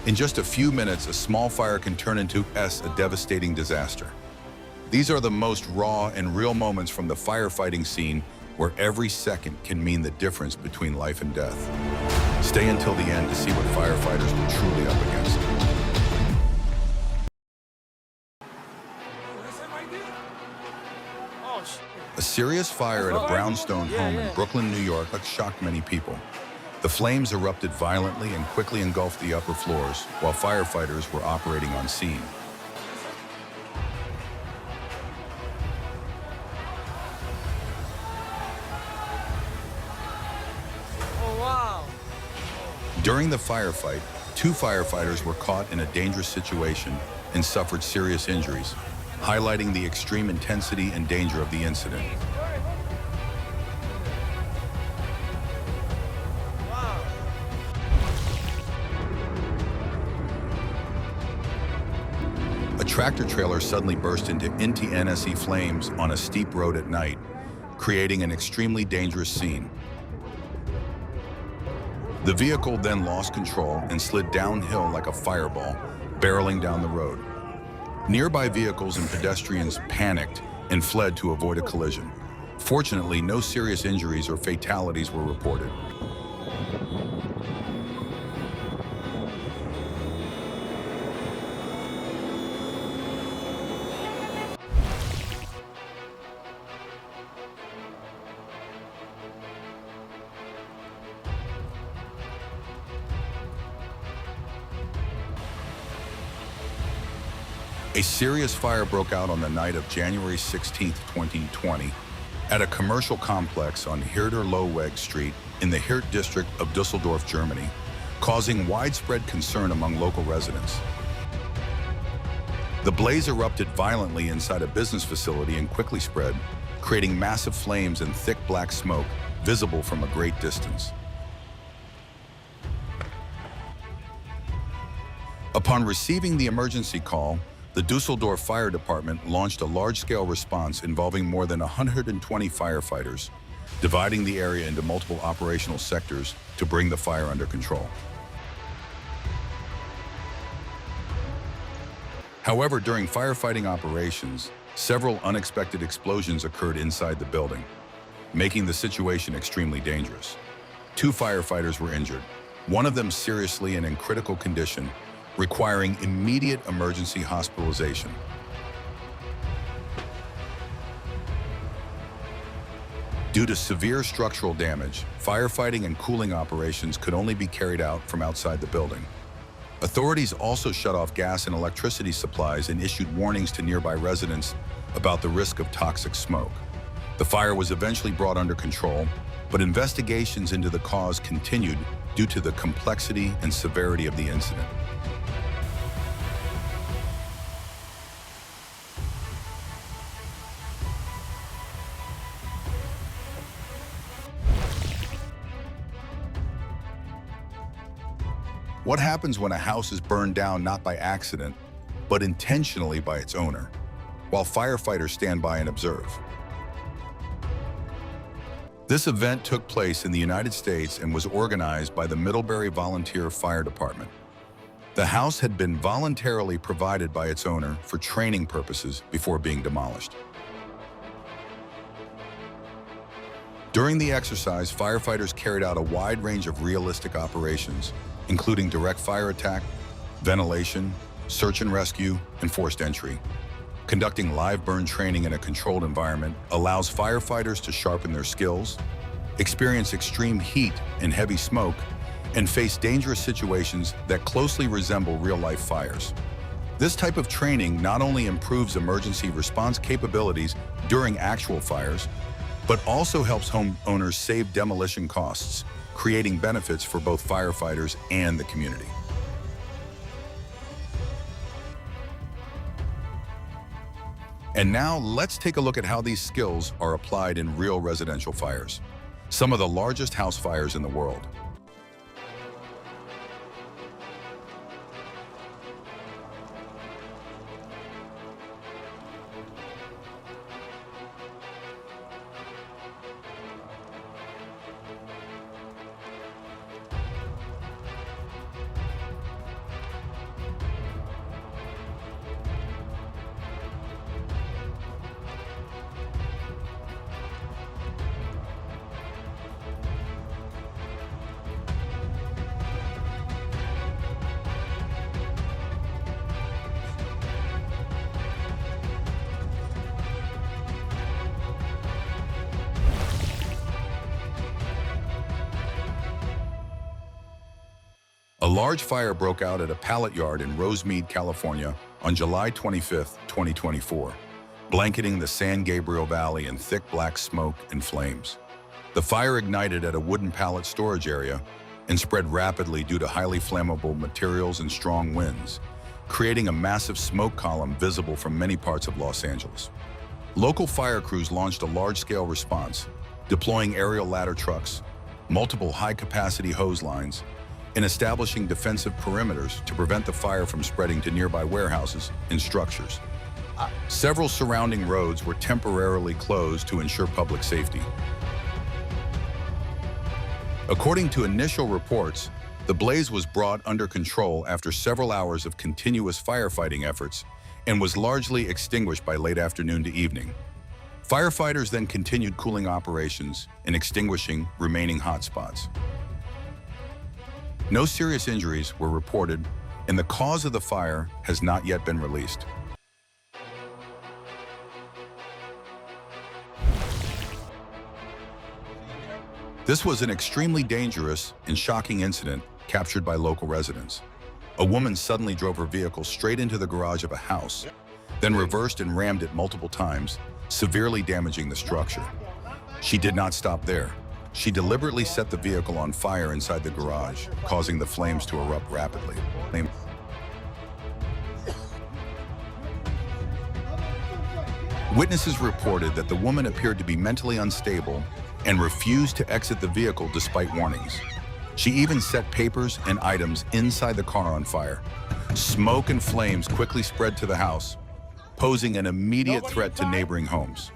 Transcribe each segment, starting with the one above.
In just a few minutes, a small fire can turn into a devastating disaster. These are the most raw and real moments from the firefighting scene, where every second can mean the difference between life and death. Stay until the end to see what firefighters were truly up against. A serious fire at a brownstone home in Brooklyn, New York, shocked many people. The flames erupted violently and quickly engulfed the upper floors, while firefighters were operating on scene. During the firefight, 2 firefighters were caught in a dangerous situation and suffered serious injuries, highlighting the extreme intensity and danger of the incident. A tractor trailer suddenly burst into NTNSE flames on a steep road at night, creating an extremely dangerous scene. The vehicle then lost control and slid downhill like a fireball, barreling down the road. Nearby vehicles and pedestrians panicked and fled to avoid a collision. Fortunately, no serious injuries or fatalities were reported. A serious fire broke out on the night of January 16, 2020, at a commercial complex on Herder-Lowweg Street in the Hirt district of Düsseldorf, Germany, causing widespread concern among local residents. The blaze erupted violently inside a business facility and quickly spread, creating massive flames and thick black smoke visible from a great distance. Upon receiving the emergency call, the Düsseldorf Fire Department launched a large-scale response involving more than 120 firefighters, dividing the area into multiple operational sectors to bring the fire under control. However, during firefighting operations, several unexpected explosions occurred inside the building, making the situation extremely dangerous. 2 firefighters were injured, one of them seriously and in critical condition, requiring immediate emergency hospitalization. Due to severe structural damage, firefighting and cooling operations could only be carried out from outside the building. Authorities also shut off gas and electricity supplies and issued warnings to nearby residents about the risk of toxic smoke. The fire was eventually brought under control, but investigations into the cause continued due to the complexity and severity of the incident. What happens when a house is burned down not by accident, but intentionally by its owner, while firefighters stand by and observe? This event took place in the United States and was organized by the Middlebury Volunteer Fire Department. The house had been voluntarily provided by its owner for training purposes before being demolished. During the exercise, firefighters carried out a wide range of realistic operations, including direct fire attack, ventilation, search and rescue, and forced entry. Conducting live burn training in a controlled environment allows firefighters to sharpen their skills, experience extreme heat and heavy smoke, and face dangerous situations that closely resemble real-life fires. This type of training not only improves emergency response capabilities during actual fires, but also helps homeowners save demolition costs, creating benefits for both firefighters and the community. And now let's take a look at how these skills are applied in real residential fires, some of the largest house fires in the world. A large fire broke out at a pallet yard in Rosemead, California on July 25, 2024, blanketing the San Gabriel Valley in thick black smoke and flames. The fire ignited at a wooden pallet storage area and spread rapidly due to highly flammable materials and strong winds, creating a massive smoke column visible from many parts of Los Angeles. Local fire crews launched a large-scale response, deploying aerial ladder trucks, multiple high-capacity hose lines, and establishing defensive perimeters to prevent the fire from spreading to nearby warehouses and structures. Several surrounding roads were temporarily closed to ensure public safety. According to initial reports, the blaze was brought under control after several hours of continuous firefighting efforts and was largely extinguished by late afternoon to evening. Firefighters then continued cooling operations and extinguishing remaining hotspots. No serious injuries were reported, and the cause of the fire has not yet been released. This was an extremely dangerous and shocking incident captured by local residents. A woman suddenly drove her vehicle straight into the garage of a house, then reversed and rammed it multiple times, severely damaging the structure. She did not stop there. She deliberately set the vehicle on fire inside the garage, causing the flames to erupt rapidly. Witnesses reported that the woman appeared to be mentally unstable and refused to exit the vehicle despite warnings. She even set papers and items inside the car on fire. Smoke and flames quickly spread to the house, posing an immediate threat to neighboring homes.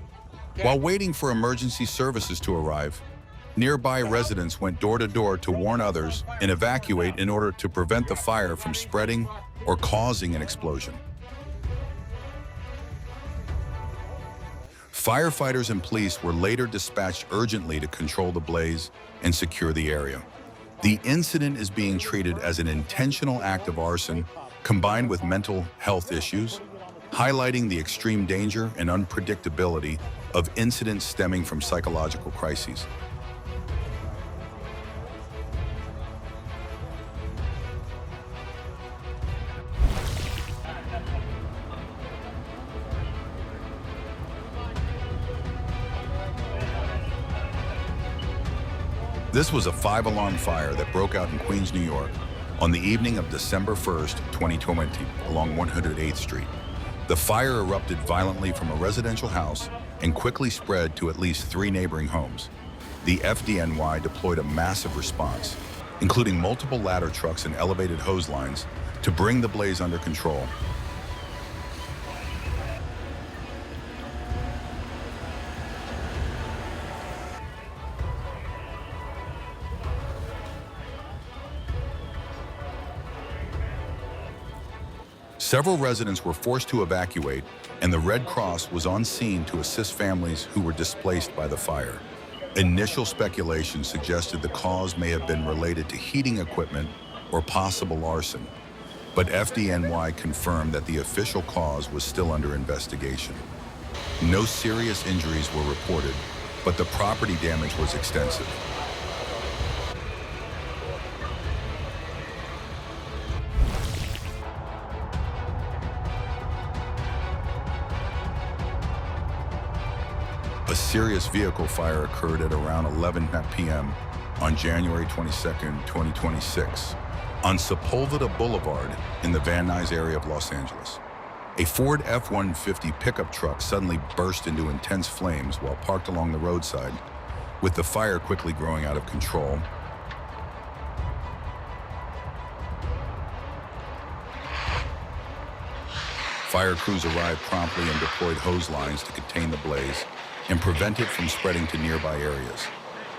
While waiting for emergency services to arrive, nearby residents went door to door to warn others and evacuate in order to prevent the fire from spreading or causing an explosion. Firefighters and police were later dispatched urgently to control the blaze and secure the area. The incident is being treated as an intentional act of arson combined with mental health issues, highlighting the extreme danger and unpredictability of incidents stemming from psychological crises. This was a 5-alarm fire that broke out in Queens, New York on the evening of December 1st, 2020, along 108th Street. The fire erupted violently from a residential house and quickly spread to at least 3 neighboring homes. The FDNY deployed a massive response, including multiple ladder trucks and elevated hose lines, to bring the blaze under control. Several residents were forced to evacuate, and the Red Cross was on scene to assist families who were displaced by the fire. Initial speculation suggested the cause may have been related to heating equipment or possible arson, but FDNY confirmed that the official cause was still under investigation. No serious injuries were reported, but the property damage was extensive. A serious vehicle fire occurred at around 11 p.m. on January 22, 2026, on Sepulveda Boulevard in the Van Nuys area of Los Angeles. A Ford F-150 pickup truck suddenly burst into intense flames while parked along the roadside, with the fire quickly growing out of control. Fire crews arrived promptly and deployed hose lines to contain the blaze and prevent it from spreading to nearby areas.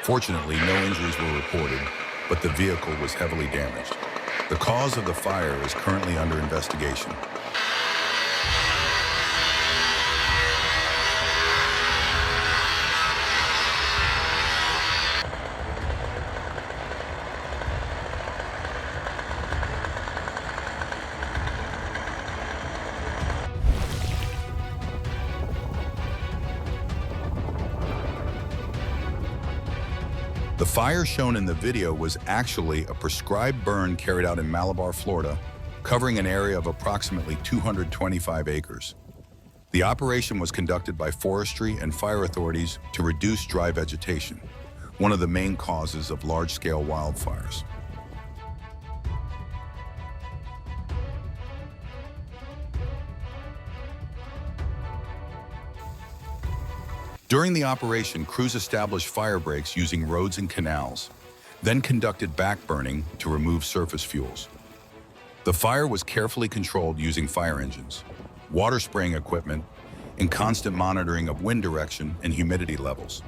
Fortunately, no injuries were reported, but the vehicle was heavily damaged. The cause of the fire is currently under investigation. The fire shown in the video was actually a prescribed burn carried out in Malabar, Florida, covering an area of approximately 225 acres. The operation was conducted by forestry and fire authorities to reduce dry vegetation, one of the main causes of large-scale wildfires. During the operation, crews established fire breaks using roads and canals, then conducted backburning to remove surface fuels. The fire was carefully controlled using fire engines, water spraying equipment, and constant monitoring of wind direction and humidity levels.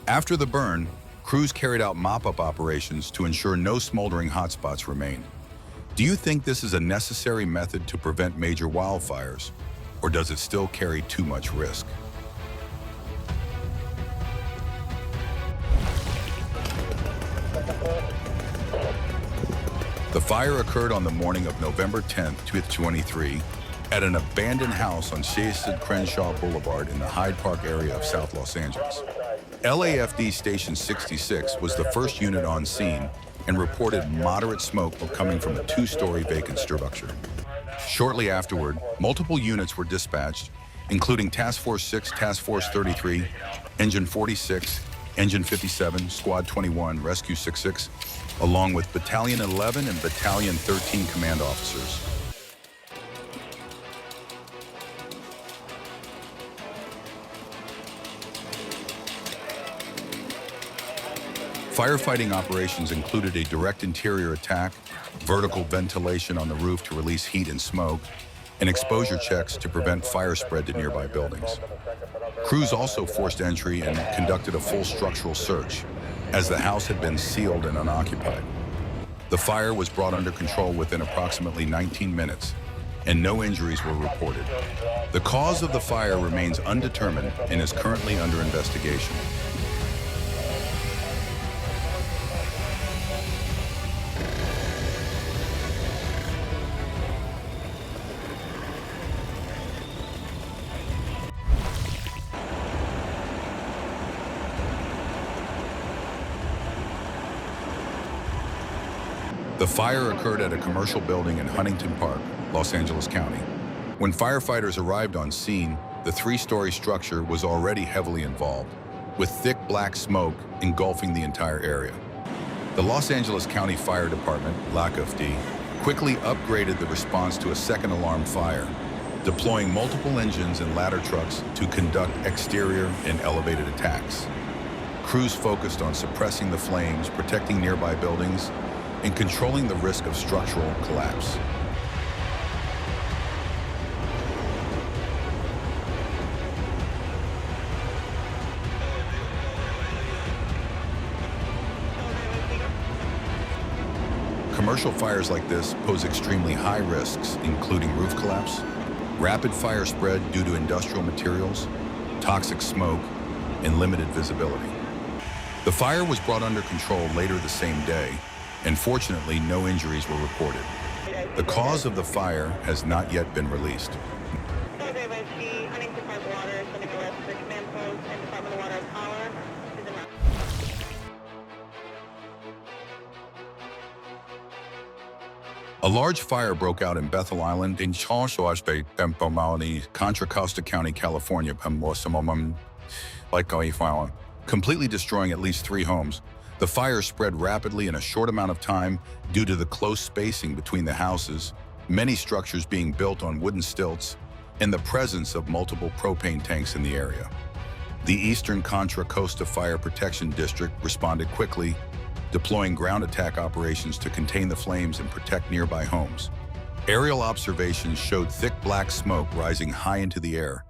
After the burn, crews carried out mop-up operations to ensure no smoldering hotspots remained. Do you think this is a necessary method to prevent major wildfires, or does it still carry too much risk? The fire occurred on the morning of November 10, 2023, at an abandoned house on Shasted Crenshaw Boulevard in the Hyde Park area of South Los Angeles. LAFD Station 66 was the first unit on scene and reported moderate smoke coming from a two-story vacant structure. Shortly afterward, multiple units were dispatched, including Task Force 6, Task Force 33, Engine 46, Engine 57, Squad 21, Rescue 66, along with Battalion 11 and Battalion 13 command officers. Firefighting operations included a direct interior attack, vertical ventilation on the roof to release heat and smoke, and exposure checks to prevent fire spread to nearby buildings. Crews also forced entry and conducted a full structural search, as the house had been sealed and unoccupied. The fire was brought under control within approximately 19 minutes, and no injuries were reported. The cause of the fire remains undetermined and is currently under investigation. The fire occurred at a commercial building in Huntington Park, Los Angeles County. When firefighters arrived on scene, the three-story structure was already heavily involved, with thick black smoke engulfing the entire area. The Los Angeles County Fire Department, LACFD, quickly upgraded the response to a second alarm fire, deploying multiple engines and ladder trucks to conduct exterior and elevated attacks. Crews focused on suppressing the flames, protecting nearby buildings, and controlling the risk of structural collapse. Commercial fires like this pose extremely high risks, including roof collapse, rapid fire spread due to industrial materials, toxic smoke, and limited visibility. The fire was brought under control later the same day, and fortunately, no injuries were reported. The cause of the fire has not yet been released. A large fire broke out in Bethel Island in Contra Costa County, California, completely destroying at least 3 homes. The fire spread rapidly in a short amount of time due to the close spacing between the houses, many structures being built on wooden stilts, and the presence of multiple propane tanks in the area. The Eastern Contra Costa Fire Protection District responded quickly, deploying ground attack operations to contain the flames and protect nearby homes. Aerial observations showed thick black smoke rising high into the air,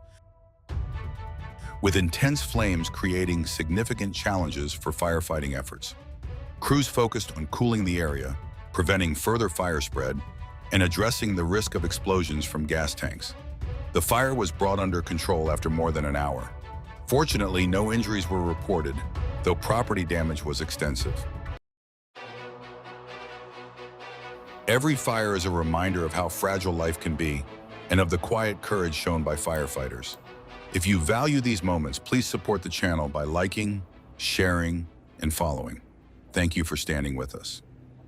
with intense flames creating significant challenges for firefighting efforts. Crews focused on cooling the area, preventing further fire spread, and addressing the risk of explosions from gas tanks. The fire was brought under control after more than an hour. Fortunately, no injuries were reported, though property damage was extensive. Every fire is a reminder of how fragile life can be and of the quiet courage shown by firefighters. If you value these moments, please support the channel by liking, sharing, and following. Thank you for standing with us.